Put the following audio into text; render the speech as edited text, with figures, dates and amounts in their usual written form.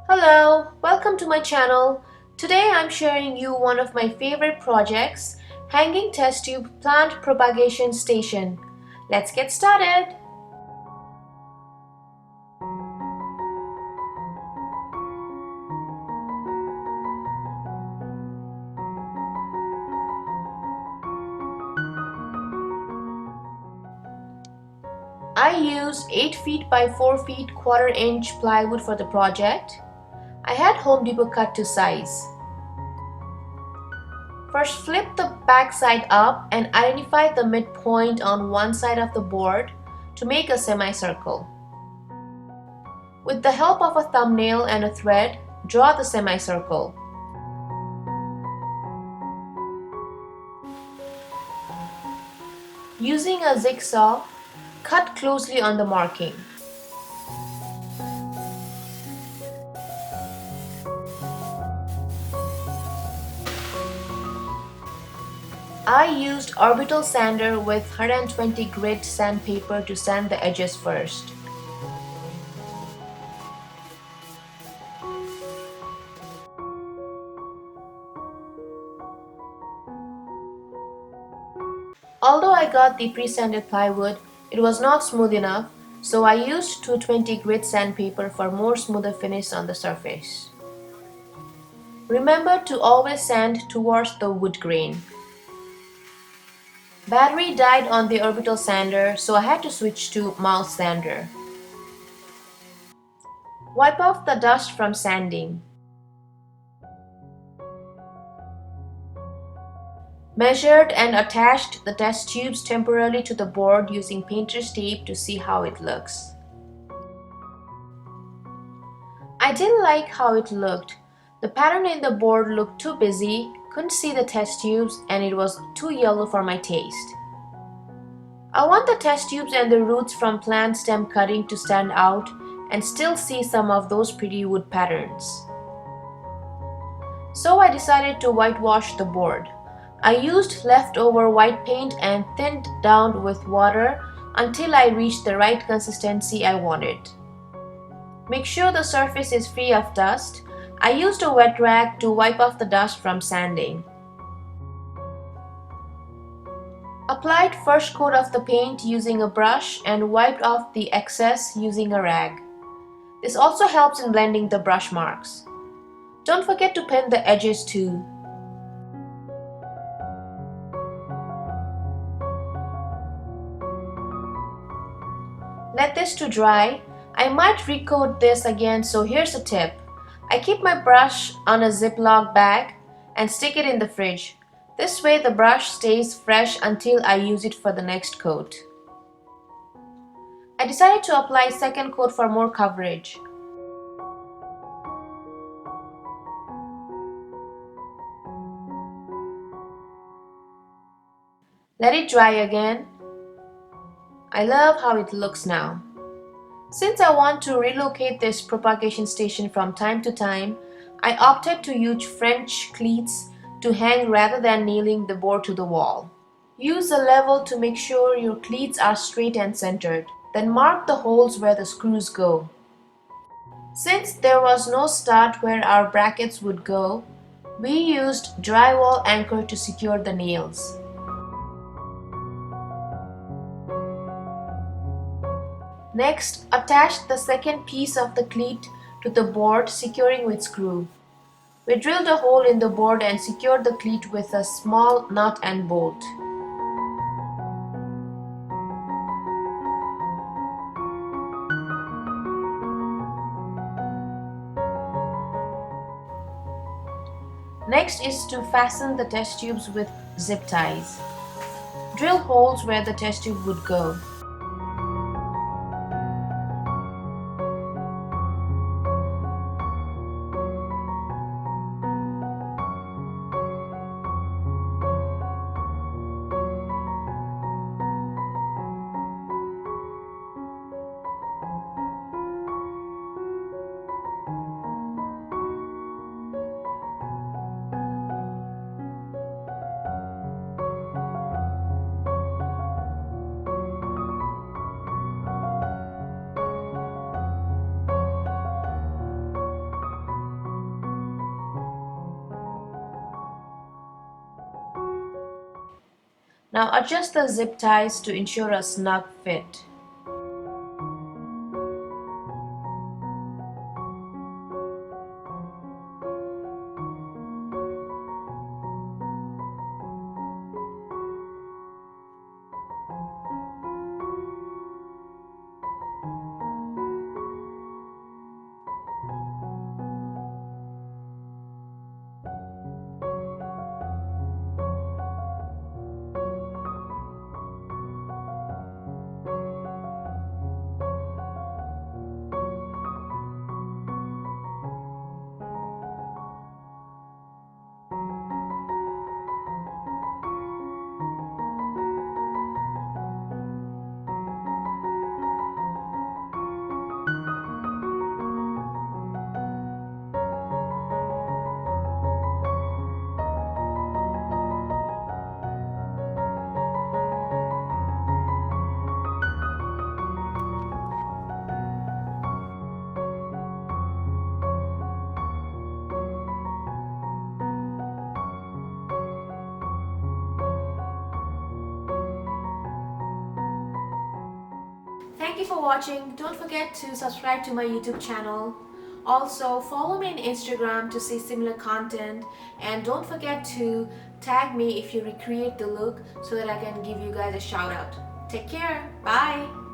Hello, welcome to my channel. Today I'm sharing you one of my favorite projects, Hanging Test Tube Plant Propagation Station. Let's get started. I used 8 feet by 4 feet 1/4 inch plywood for the project. I had Home Depot cut to size. First, flip the back side up and identify the midpoint on one side of the board to make a semicircle. With the help of a thumbnail and a thread, draw the semicircle. Using a jigsaw, cut closely on the marking. I used orbital sander with 120 grit sandpaper to sand the edges first. Although I got the pre-sanded plywood, it was not smooth enough, so I used 220 grit sandpaper for more smoother finish on the surface. Remember to always sand towards the wood grain. Battery died on the orbital sander, so I had to switch to mouse sander. Wipe off the dust from sanding. Measured and attached the test tubes temporarily to the board using painter's tape to see how it looks. I didn't like how it looked. The pattern in the board looked too busy, couldn't see the test tubes, and it was too yellow for my taste. I want the test tubes and the roots from plant stem cutting to stand out and still see some of those pretty wood patterns. So I decided to whitewash the board. I used leftover white paint and thinned down with water until I reached the right consistency I wanted. Make sure the surface is free of dust. I used a wet rag to wipe off the dust from sanding. Applied first coat of the paint using a brush and wiped off the excess using a rag. This also helps in blending the brush marks. Don't forget to pin the edges too. Let this to dry. I might recoat this again, so here's a tip. I keep my brush on a Ziploc bag and stick it in the fridge. This way the brush stays fresh until I use it for the next coat. I decided to apply second coat for more coverage. Let it dry again. I love how it looks now. Since I want to relocate this propagation station from time to time, I opted to use French cleats to hang rather than nailing the board to the wall. Use a level to make sure your cleats are straight and centered. Then mark the holes where the screws go. Since there was no stud where our brackets would go, we used drywall anchor to secure the nails. Next, attach the second piece of the cleat to the board, securing with screw. We drilled a hole in the board and secured the cleat with a small nut and bolt. Next is to fasten the test tubes with zip ties. Drill holes where the test tube would go. Now adjust the zip ties to ensure a snug fit. Thank you for watching. Don't forget to subscribe to my YouTube channel. Also, follow me on Instagram to see similar content, and don't forget to tag me if you recreate the look so that I can give you guys a shout out. Take care. Bye.